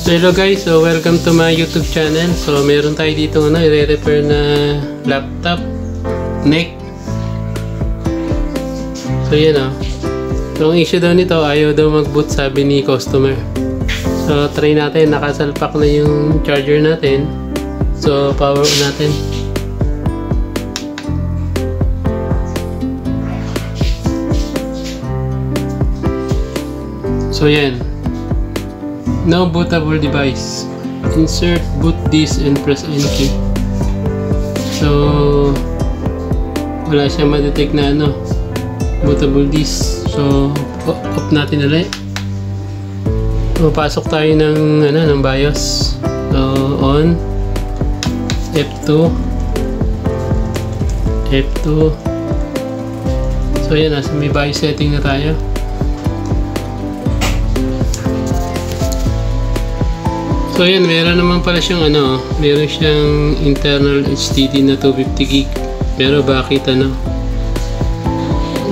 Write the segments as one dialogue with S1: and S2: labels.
S1: Hello guys, so welcome to my YouTube channel. So meron tayo dito i-repair na laptop neck. So yan So ang issue daw nito, ayaw daw mag-boot, sabi ni customer. So try natin, nakasalpak na yung charger natin. So power on natin. So yan. No bootable device. Insert boot disk and press enter. So wala siya ma-detect na bootable disk. So off natin ulit. So pasok tayo ng ng BIOS. So on F2. So yan, nasa may BIOS setting na tayo. So yan, meron naman pala siyang meron siyang internal HDD na 250 GB. Pero bakit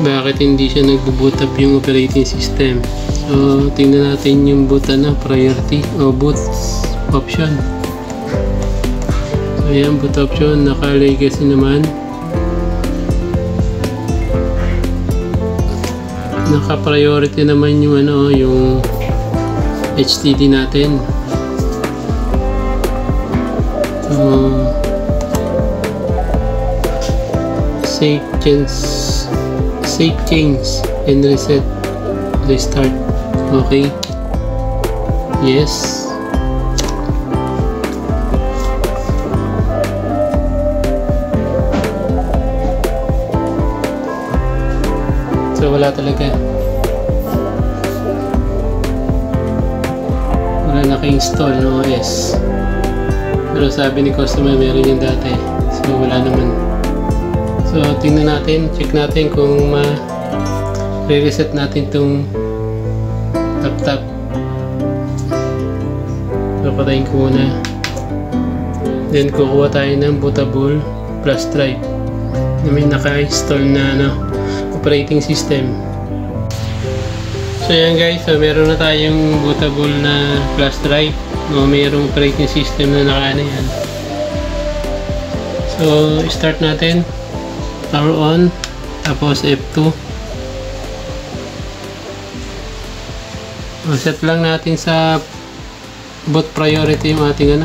S1: bakit hindi siya nagbo-boot up yung operating system? So tingnan natin yung boot priority o boot option. So yan, boot option, naka-legacy naman. Naka-priority naman yung yung HDD natin. Save change and restart. Okay, yes. So wala talaga, wala naka-install no OS. Pero sabi ni customer meron yung dati. So wala naman. So tingnan natin, check natin kung ma-reset natin itong laptop. So patayin ko muna. Then kukuha tayo ng bootable flash drive na may naka-install na operating system. So yan guys, so meron na tayong bootable na flash drive. Mayroong operating system na yan. So start natin, power on, tapos F2. Set lang natin sa boot priority yung ating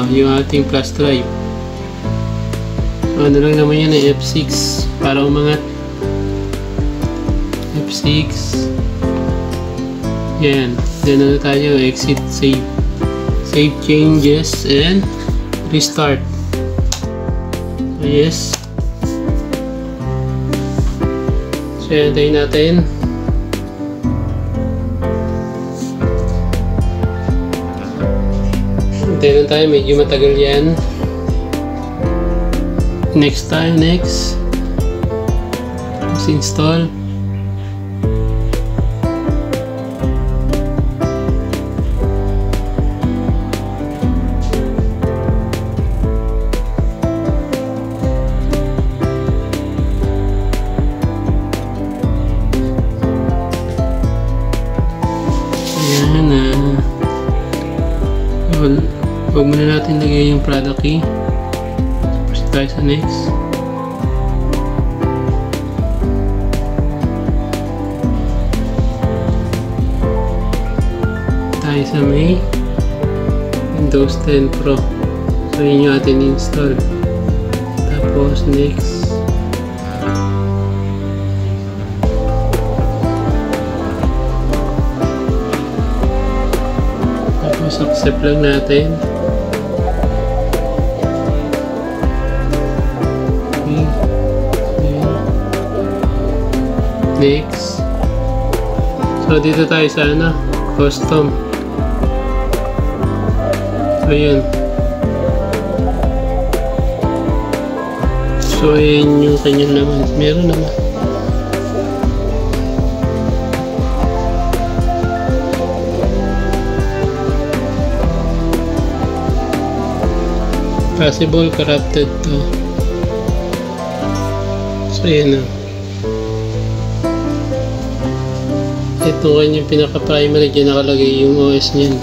S1: yung ating flash drive. So lang naman yan F6 para umangat. F6. Yan. Then tayo, exit, save changes and restart. So, yes. So antayin natin. Antayin tayo, medyo matagal yan. Next tayo, next. Install. Huwag muna natin lagay yung product key. Tapos tayo sa next. Tayo sa may Windows 10 Pro. So yun yung atin install. Tapos next. Tapos accept lang natin. Next. So dito tayo sa custom. So yun. So yun yung kanyang laman. Meron naman. Possible corrupted to. So yun ito kanyang pinaka-primary, dyan nakalagay yung OS niyan.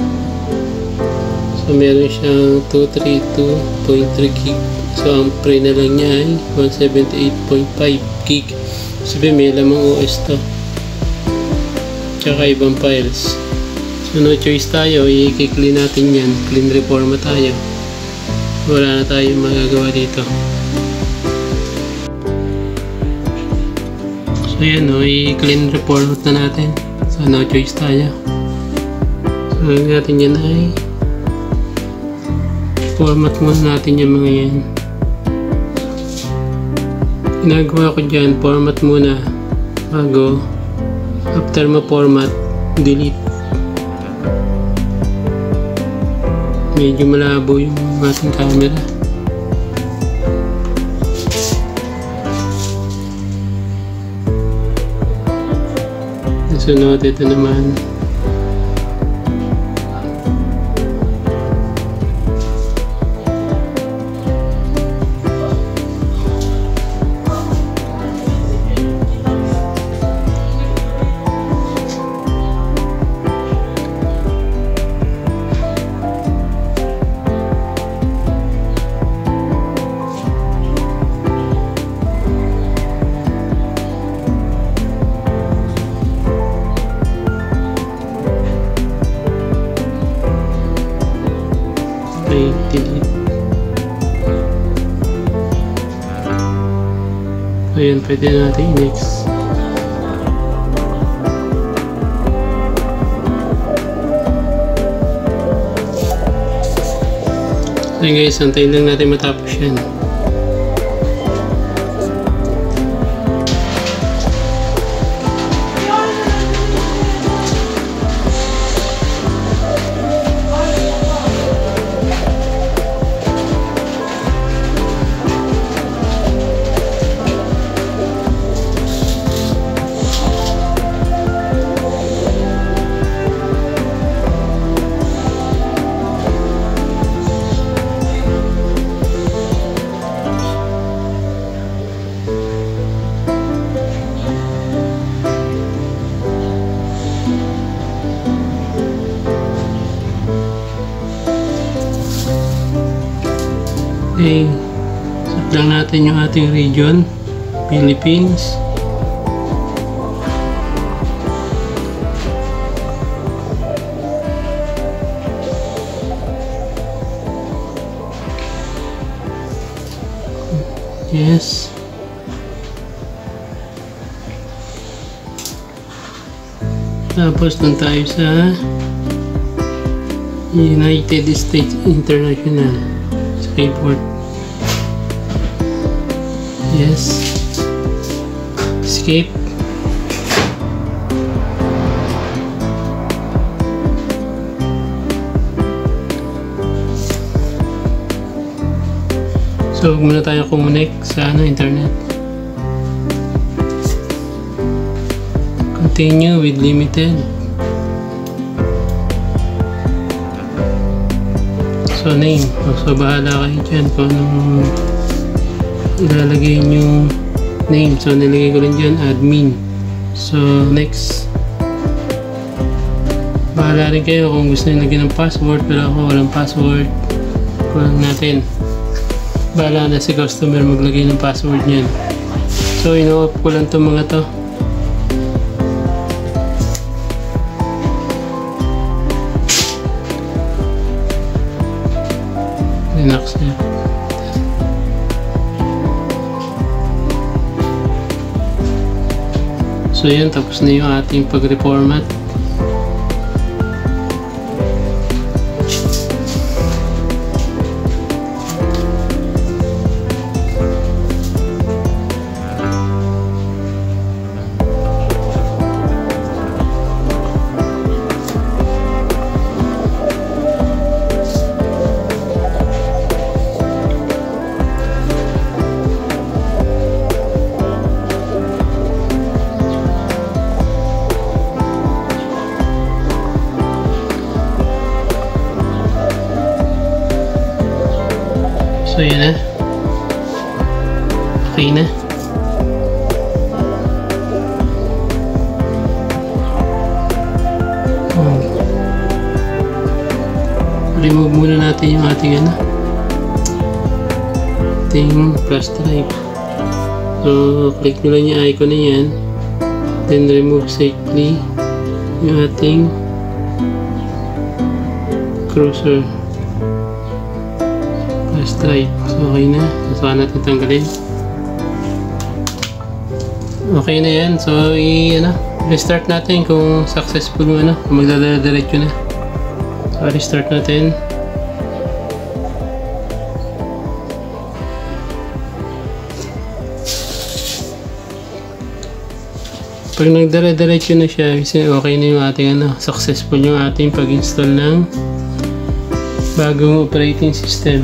S1: So meron siyang 232.3 gig. So ang pre na lang niya ay 178.5 gig. Sabi may lamang OS to. Tsaka ibang files. So no choice tayo, i-clean natin yan. Clean reformat tayo. Wala na tayong magagawa dito. So yan o, i-clean reformat na natin. So no choice tayo. So natin yan ay format muna natin yung mga yan. Ginagawa ko dyan, format muna bago, after mo format, delete. Medyo malabo yung ating camera. Sunod, ito naman. Delete. So yun, pwede natin i-next. So guys, antayin lang natin matapos yan. Okay, set lang natin yung ating region, Philippines. Yes. Tapos dun tayo sa United States International. Report. Yes. Escape. So, muna tayo connect sa internet. Continue with limited. So name, so bahala kayo dyan kung anong ilalagay nyo name. So nilagay ko rin dyan admin. So next, bahala rin kayo kung gusto nyo lagyan ng password, pero ako walang password. Kulang natin, bahala na si customer maglagay ng password nyan. So ino-off ko lang itong mga to. Accept. So yan, tapos na yung ating pag-reformat. So yun na. Okay na. remove muna natin yung ating ating flash drive. So click nyo lang yung icon na yan, then remove safely yung ating cruiser flash drive. So okay na, saka natin tanggalin. Okay na yan. So restart natin kung successful kung magdadiretso na. So restart natin. Pag nagdire-diretso na siya, okay na yung ating successful yung ating pag-install ng bagong operating system.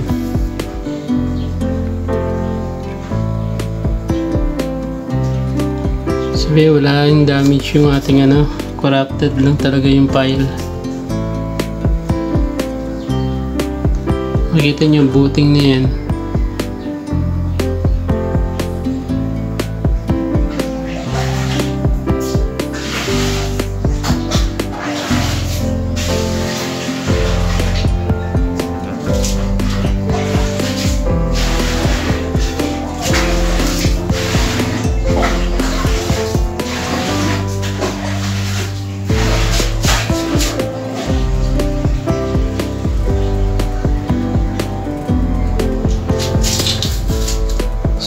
S1: Sabi, wala yung damage yung ating corrupted lang talaga yung file. Makikita nyo yung booting na yan.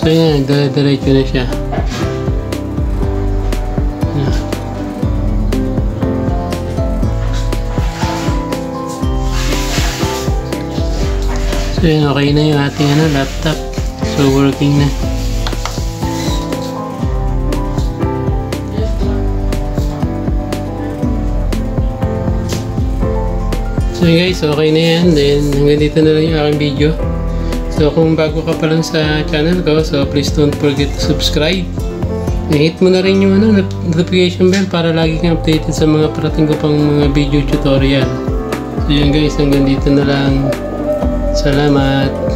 S1: So yan, diretso na siya. So yan, okay na yung ating laptop. So working na. So guys, okay na yan. Then hanggang dito na lang yung aking video. So kung bago ka pa lang sa channel ko, so please don't forget to subscribe. I-hit mo na rin yung notification bell para lagi kang updated sa mga parating ko pang mga video tutorial. So yun guys, hanggang dito na lang. Salamat!